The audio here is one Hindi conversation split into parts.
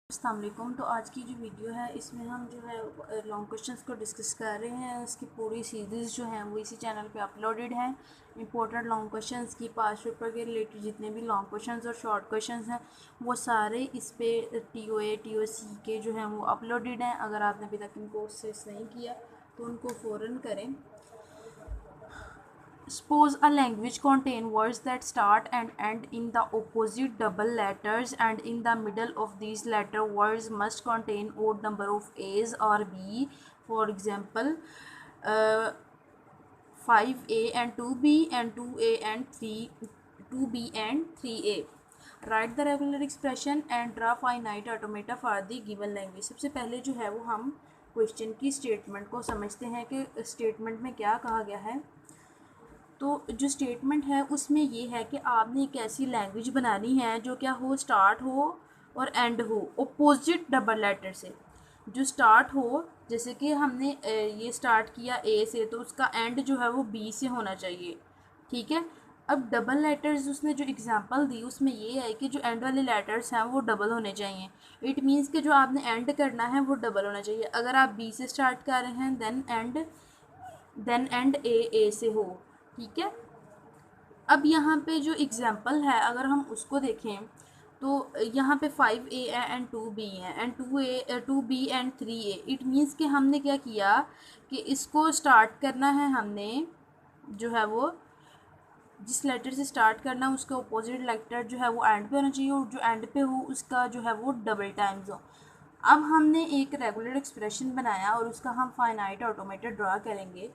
अस्सलाम वालेकुम। तो आज की जो वीडियो है इसमें हम जो है लॉन्ग क्वेश्चंस को डिस्कस कर रहे हैं। इसकी पूरी सीरीज़ जो हैं वो इसी चैनल पे अपलोडेड हैं। इंपॉर्टेंट लॉन्ग क्वेश्चंस की पास्ट पेपर के रिलेटेड जितने भी लॉन्ग क्वेश्चंस और शॉर्ट क्वेश्चंस हैं वो सारे इस पे TOA TOC के जो हैं वो अपलोडेड हैं। अगर आपने अभी तक इनको एक्सेस नहीं किया तो उनको फ़ौरन करें। Suppose a language contain words that start and end in the opposite double letters, and in the middle of these letter words must contain odd number of A's or B. For example, uh, 5A and 2B and 2A and 2B and 3A. Write the regular expression and draw finite automata for the given language. सबसे पहले जो है वो हम क्वेश्चन की स्टेटमेंट को समझते हैं कि स्टेटमेंट में क्या कहा गया है। तो जो स्टेटमेंट है उसमें ये है कि आपने एक ऐसी लैंग्वेज बनानी है जो क्या हो, स्टार्ट हो और एंड हो अपोजिट डबल लेटर से। जो स्टार्ट हो, जैसे कि हमने ये स्टार्ट किया ए से, तो उसका एंड जो है वो बी से होना चाहिए। ठीक है। अब डबल लेटर्स उसने जो एग्जांपल दी उसमें ये है कि जो एंड वाले लेटर्स हैं वो डबल होने चाहिए। इट मीन्स कि जो आपने एंड करना है वो डबल होना चाहिए। अगर आप बी से स्टार्ट कर रहे हैं देन एंड ए से हो। ठीक है। अब यहाँ पे जो एग्जांपल है अगर हम उसको देखें तो यहाँ पे 5A एंड 2B है and 2B and 3A। It means कि हमने क्या किया कि इसको स्टार्ट करना है, हमने जो है वो जिस लेटर से स्टार्ट करना है उसके अपोजिट लेटर जो है वो एंड पे होना चाहिए, और जो एंड पे हो उसका जो है वो डबल टाइम्स हो। अब हमने एक रेगुलर एक्सप्रेशन बनाया और उसका हम फाइनाइट ऑटोमेटेड ड्रा करेंगे।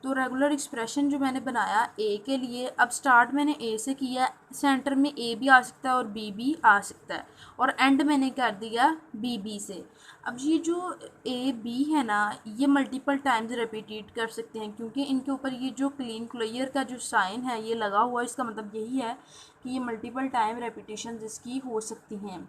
तो रेगुलर एक्सप्रेशन जो मैंने बनाया ए के लिए, अब स्टार्ट मैंने ए से किया, सेंटर में ए भी आ सकता है और बी भी आ सकता है, और एंड मैंने कर दिया बी से। अब ये जो ए बी है ना, ये मल्टीपल टाइम्स रिपीट कर सकते हैं क्योंकि इनके ऊपर ये जो क्लीन क्लियर का जो साइन है ये लगा हुआ है। इसका मतलब यही है कि ये मल्टीपल टाइम रेपिटेशन इसकी हो सकती हैं,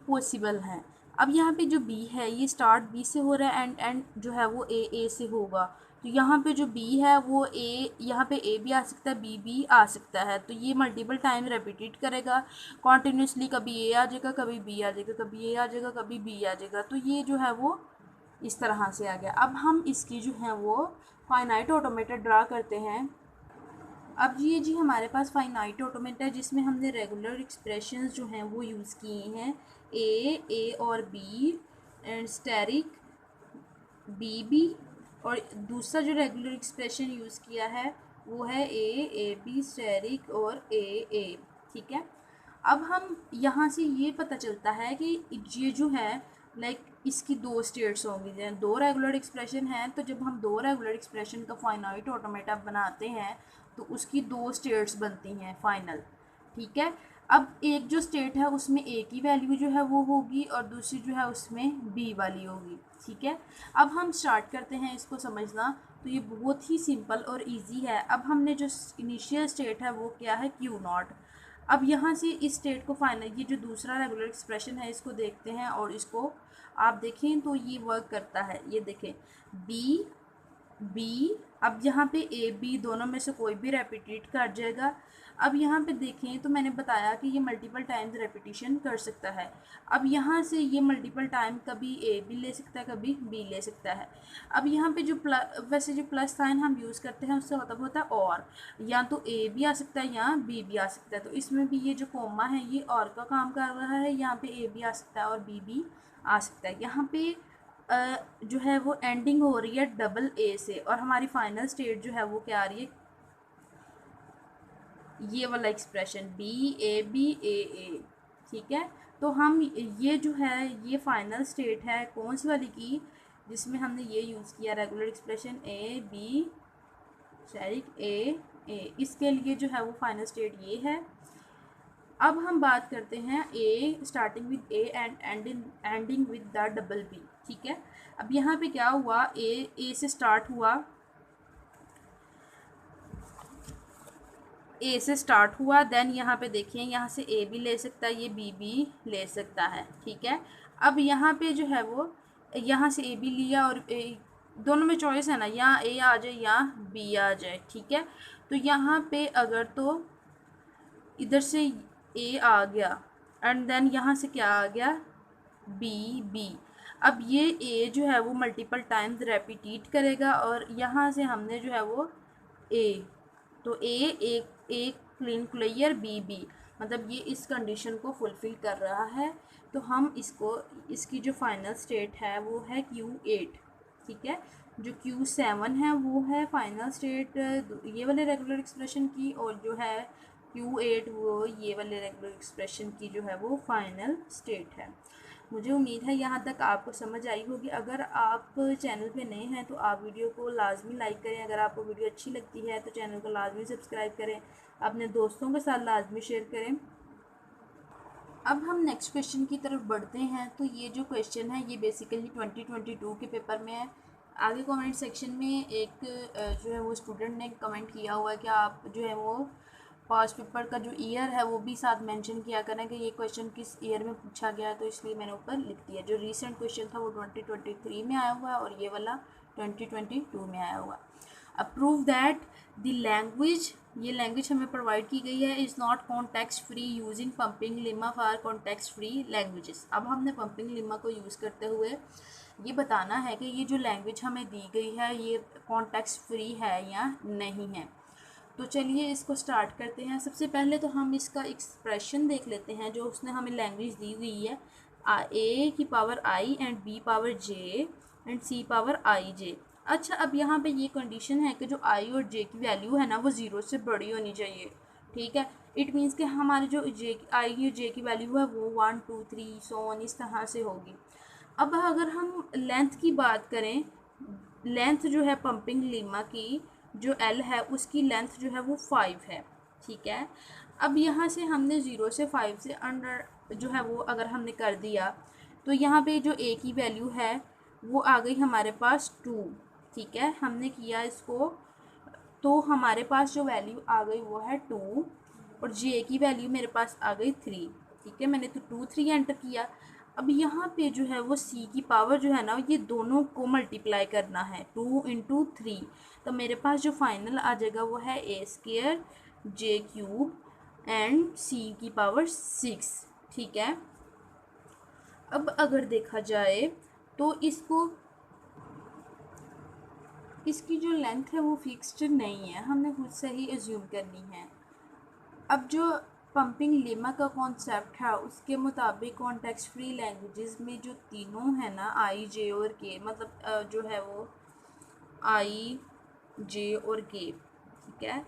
पॉसिबल हैं। अब यहाँ पे जो बी है ये स्टार्ट बी से हो रहा है एंड जो है वो ए से होगा। तो यहाँ पे जो बी है वो ए, यहाँ पे ए भी आ सकता है बी भी आ सकता है, तो ये मल्टीपल टाइम रिपीट करेगा कॉन्टीन्यूसली। कभी ए आ जाएगा, कभी बी आ जाएगा, कभी ए आ जाएगा, कभी बी आ जाएगा। तो ये जो है वो इस तरह से आ गया। अब हम इसकी जो है वो फाइनाइट ऑटोमेटेड ड्रा करते हैं। अब ये जी हमारे पास फाइनाइट ऑटोमेटा है जिसमें हमने रेगुलर एक्सप्रेशंस जो हैं वो यूज़ किए हैं, ए और बी एंड स्टेरिक बी, और दूसरा जो रेगुलर एक्सप्रेशन यूज़ किया है वो है ए बी स्टेरिक और ए। ठीक है। अब हम यहाँ से ये पता चलता है कि ये जो है लाइक इसकी दो स्टेट्स होंगी। जैसे दो रेगुलर एक्सप्रेशन हैं, तो जब हम दो रेगुलर एक्सप्रेशन का फाइनाइट ऑटोमेटा बनाते हैं तो उसकी दो स्टेट्स बनती हैं फाइनल। ठीक है। अब एक जो स्टेट है उसमें ए की वैल्यू जो है वो होगी और दूसरी जो है उसमें बी वाली होगी। ठीक है। अब हम स्टार्ट करते हैं इसको समझना। तो ये बहुत ही सिंपल और इजी है। अब हमने जो इनिशियल स्टेट है वो क्या है, Q0। अब यहाँ से इस स्टेट को फाइनल, ये जो दूसरा रेगुलर एक्सप्रेशन है इसको देखते हैं और इसको आप देखें तो ये वर्क करता है। ये देखें बी बी, अब यहाँ पे ए बी दोनों में से कोई भी रेपिटेट कर जाएगा। अब यहाँ पे देखें तो मैंने बताया कि ये मल्टीपल टाइम्स रेपिटेशन कर सकता है। अब यहाँ से ये मल्टीपल टाइम कभी ए भी ले सकता है, कभी बी ले सकता है। अब यहाँ पे जो वैसे जो प्लस साइन हम यूज़ करते हैं उससे मतलब होता है और, या तो ए भी आ सकता है या बी भी आ सकता है। तो इसमें भी ये जो कोमा है ये और का काम कर रहा है। यहाँ पे ए भी आ सकता है और बी भी आ सकता है। यहाँ पे जो है वो एंडिंग हो रही है डबल ए से, और हमारी फाइनल स्टेट जो है वो क्या आ रही है, ये वाला एक्सप्रेशन बी ए। ठीक है। तो हम ये जो है ये फाइनल स्टेट है कौन सी वाली की, जिसमें हमने ये यूज़ किया रेगुलर एक्सप्रेशन ए बी शेरिक ए, इसके लिए जो है वो फाइनल स्टेट ये है। अब हम बात करते हैं A starting with A and ending with the double B. ठीक है। अब यहाँ पे क्या हुआ, ए से स्टार्ट हुआ, ए से स्टार्ट हुआ, देन यहाँ पे देखिए यहाँ से ए भी ले सकता है, ये बी भी ले सकता है। ठीक है। अब यहाँ पे जो है वो यहाँ से ए भी लिया और दोनों में चॉइस है ना, या ए आ जाए या बी आ जाए। ठीक है। तो यहाँ पे अगर तो इधर से ए आ गया एंड देन यहाँ से क्या आ गया, बी। अब ये ए जो है वो मल्टीपल टाइम्स रेपिटेट करेगा और यहाँ से हमने जो है वो ए, तो ए एक क्लीन क्लियर बी, मतलब ये इस कंडीशन को फुलफ़िल कर रहा है। तो हम इसको, इसकी जो फाइनल स्टेट है वो है Q8, ठीक है। जो Q7 है वो है फाइनल स्टेट ये वाले रेगुलर एक्सप्रेशन की, और जो है Q8 वो ये वाले रेगुलर एक्सप्रेशन की जो है वो फाइनल स्टेट है। मुझे उम्मीद है यहाँ तक आपको समझ आई होगी। अगर आप चैनल पे नए हैं तो आप वीडियो को लाजमी लाइक करें, अगर आपको वीडियो अच्छी लगती है तो चैनल को लाजमी सब्सक्राइब करें, अपने दोस्तों के साथ लाजमी शेयर करें। अब हम नेक्स्ट क्वेश्चन की तरफ बढ़ते हैं। तो ये जो क्वेश्चन है ये बेसिकली 2022 के पेपर में है। आगे कमेंट सेक्शन में एक जो है वो स्टूडेंट ने कमेंट किया हुआ है कि आप जो है वो पास्ट पेपर का जो ईयर है वो भी साथ मेंशन किया करें कि ये क्वेश्चन किस ईयर में पूछा गया है, तो इसलिए मैंने ऊपर लिख दिया। जो रीसेंट क्वेश्चन था वो 2023 में आया हुआ है और ये वाला 2022 में आया हुआ है। अप्रूव दैट द लैंग्वेज, ये लैंग्वेज हमें प्रोवाइड की गई है, is not context free using pumping lemma for context free languages. अब हमने पंपिंग लेमा को यूज़ करते हुए ये बताना है कि ये जो लैंग्वेज हमें दी गई है ये कॉन्टेक्स्ट फ्री है या नहीं है। तो चलिए इसको स्टार्ट करते हैं। सबसे पहले तो हम इसका एक्सप्रेशन देख लेते हैं जो उसने हमें लैंग्वेज दी हुई है, ए की power I and B power J and C power I J. अच्छा, अब यहाँ पे ये कंडीशन है कि जो आई और जे की वैल्यू है ना वो ज़ीरो से बड़ी होनी चाहिए, ठीक है। इट मीन्स कि हमारे जो जे आई और जे की वैल्यू है वो 1 2 3 सो ऑन इस तरह से होगी। अब अगर हम लेंथ की बात करें, लेंथ जो है पंपिंग लीमा की जो एल है उसकी लेंथ जो है वो 5 है, ठीक है। अब यहाँ से हमने 0 से 5 से अंडर जो है वो अगर हमने कर दिया तो यहाँ पे जो ए की वैल्यू है वो आ गई हमारे पास 2, ठीक है। हमने किया इसको तो हमारे पास जो वैल्यू आ गई वो है 2 और जे की वैल्यू मेरे पास आ गई 3, ठीक है। मैंने तो 2 3 एंटर किया। अब यहाँ पे जो है वो सी की पावर जो है ना ये दोनों को मल्टीप्लाई करना है 2 इंटू 3, तो मेरे पास जो फाइनल आ जाएगा वो है ए स्क्र जे क्यूब एंड सी की पावर 6, ठीक है। अब अगर देखा जाए तो इसकी जो लेंथ है वो फिक्स्ड नहीं है, हमने खुद से ही एज्यूम करनी है। अब जो पंपिंग लेमा का कॉन्सेप्ट है उसके मुताबिक कॉन्टेक्स्ट फ्री लैंग्वेजेस में जो तीनों है ना आई जे और के, मतलब जो है वो आई जे और के, ठीक है,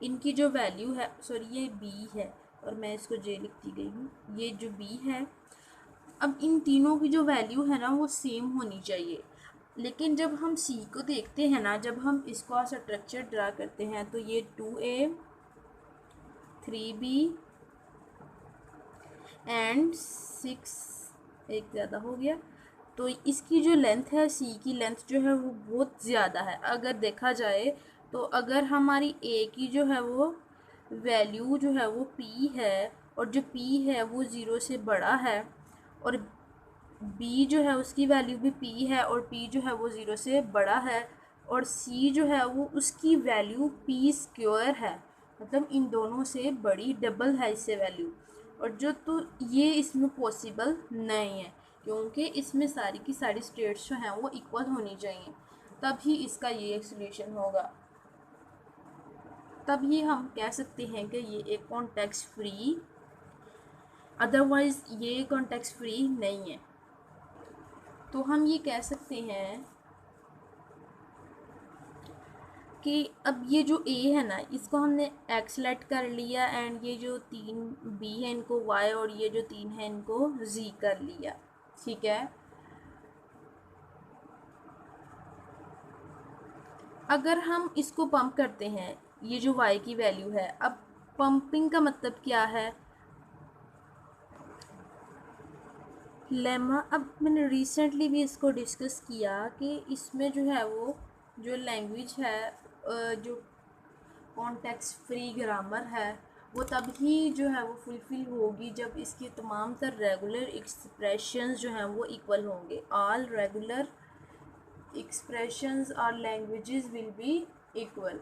इनकी जो वैल्यू है, सॉरी ये बी है और मैं इसको जे लिखती गई हूँ, ये जो बी है। अब इन तीनों की जो वैल्यू है ना वो सेम होनी चाहिए। लेकिन जब हम सी को देखते हैं ना, जब हम इसका स्ट्रक्चर ड्रा करते हैं तो ये 2a 3b एंड 6 एक ज़्यादा हो गया, तो इसकी जो लेंथ है सी की लेंथ जो है वो बहुत ज़्यादा है। अगर देखा जाए तो अगर हमारी ए की जो है वो वैल्यू जो है वो पी है और जो पी है वो ज़ीरो से बड़ा है और बी जो है उसकी वैल्यू भी पी है और पी जो है वो ज़ीरो से बड़ा है और सी जो है वो उसकी वैल्यू पी स्क्वायर है, मतलब इन दोनों से बड़ी, डबल है इससे वैल्यू। और जो तो ये इसमें पॉसिबल नहीं है क्योंकि इसमें सारी की सारी स्टेट्स जो हैं वो इक्वल होनी चाहिए, तभी इसका ये सोल्यूशन होगा। तभी हम कह सकते हैं कि ये एक कॉन्टेक्स्ट फ्री, अदरवाइज़ ये कॉन्टेक्स्ट फ्री नहीं है। तो हम ये कह सकते हैं कि अब ये जो ए है ना इसको हमने एक्स सेलेक्ट कर लिया एंड ये जो 3 बी है इनको वाई और ये जो 3 है इनको जी कर लिया, ठीक है। अगर हम इसको पंप करते हैं, ये जो वाई की वैल्यू है, अब पंपिंग का मतलब क्या है, लेमा। अब मैंने रिसेंटली भी इसको डिस्कस किया कि इसमें जो है वो जो लैंग्वेज है, जो कॉन्टेक्स्ट फ्री ग्रामर है वो तभी जो है वो फुलफ़िल होगी जब इसके तमाम तर रेगुलर एक्सप्रेशंस जो हैं वो इक्वल होंगे। ऑल रेगुलर एक्सप्रेशंस और लैंग्वेजेस विल बी इक्वल।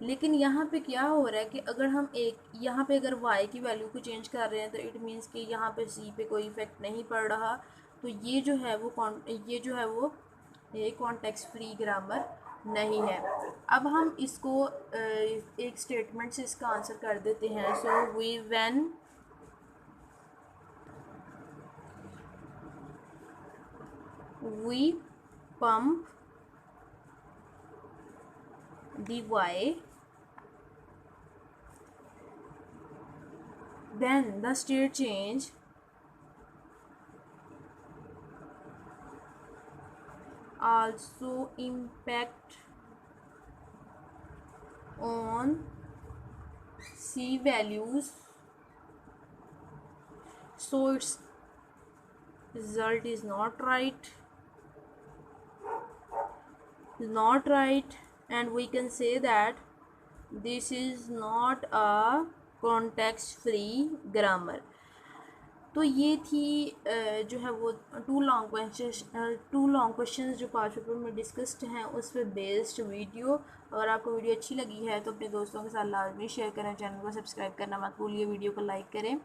लेकिन यहाँ पे क्या हो रहा है कि अगर हम एक यहाँ पे अगर y की वैल्यू को चेंज कर रहे हैं तो इट मीन्स कि यहाँ पे c पे कोई इफ़ेक्ट नहीं पड़ रहा। तो ये जो है वो ये कॉन्टेक्स्ट फ्री ग्रामर नहीं है। अब हम इसको एक स्टेटमेंट से इसका आंसर कर देते हैं। So we pump the y, then the state change also impact on c values, so its result is not right, and we can say that this is not a context free grammar. तो ये थी जो है वो टू लॉन्ग क्वेश्चंस जो पाँच पेपर में डिस्कस्ड हैं उस पर बेस्ड वीडियो। अगर आपको वीडियो अच्छी लगी है तो अपने दोस्तों के साथ लाजमी शेयर करें, चैनल को सब्सक्राइब करना मत भूलिए, वीडियो को लाइक करें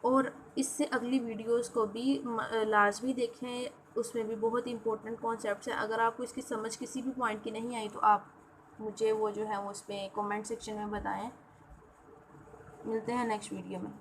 और इससे अगली वीडियोस को भी लाजमी देखें। उसमें भी बहुत इंपॉर्टेंट कॉन्सेप्ट्स हैं। अगर आपको इसकी समझ किसी भी पॉइंट की नहीं आई तो आप मुझे वो जो है वो उस पर कॉमेंट सेक्शन में बताएं। मिलते हैं नेक्स्ट वीडियो में।